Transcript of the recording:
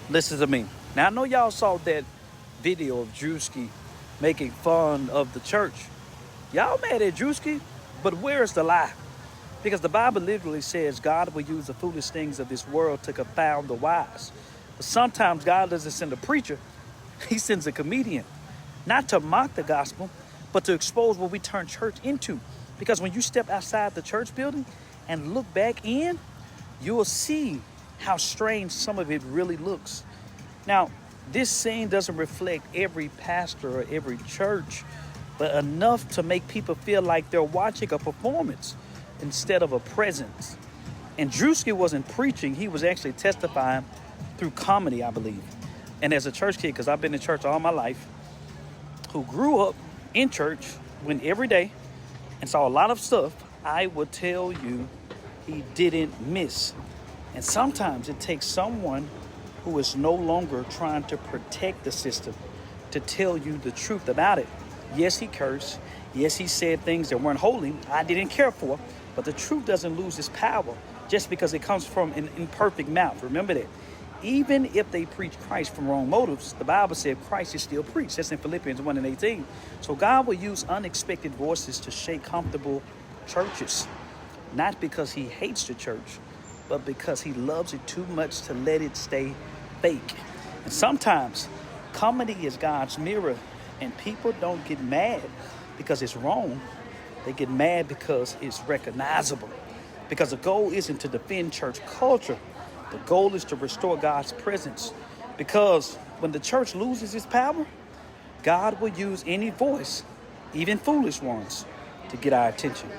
Listen to me. Now I know y'all saw that video of Drewski making fun of the church. Y'all mad at Drewski, but where's the lie? Because the Bible literally says God will use the foolish things of this world to confound the wise. But sometimes God doesn't send a preacher, he sends a comedian. Not to mock the gospel, but to expose what we turn church into. Because when you step outside the church building and look back in, you will see how strange some of it really looks. Now, this scene doesn't reflect every pastor or every church, but enough to make people feel like they're watching a performance instead of a presence. And Drewski wasn't preaching, he was actually testifying through comedy, I believe. And as a church kid, because I've been in church all my life, who grew up in church, went every day, and saw a lot of stuff, I would tell you he didn't miss. And sometimes it takes someone who is no longer trying to protect the system to tell you the truth about it. Yes, he cursed. Yes, he said things that weren't holy, I didn't care for. But the truth doesn't lose its power just because it comes from an imperfect mouth. Remember that. Even if they preach Christ from wrong motives, the Bible said Christ is still preached. That's in Philippians 1 and 18. So God will use unexpected voices to shake comfortable churches. Not because he hates the church, but because he loves it too much to let it stay fake. And sometimes comedy is God's mirror, and people don't get mad because it's wrong. They get mad because it's recognizable. Because the goal isn't to defend church culture. The goal is to restore God's presence. Because when the church loses its power, God will use any voice, even foolish ones, to get our attention.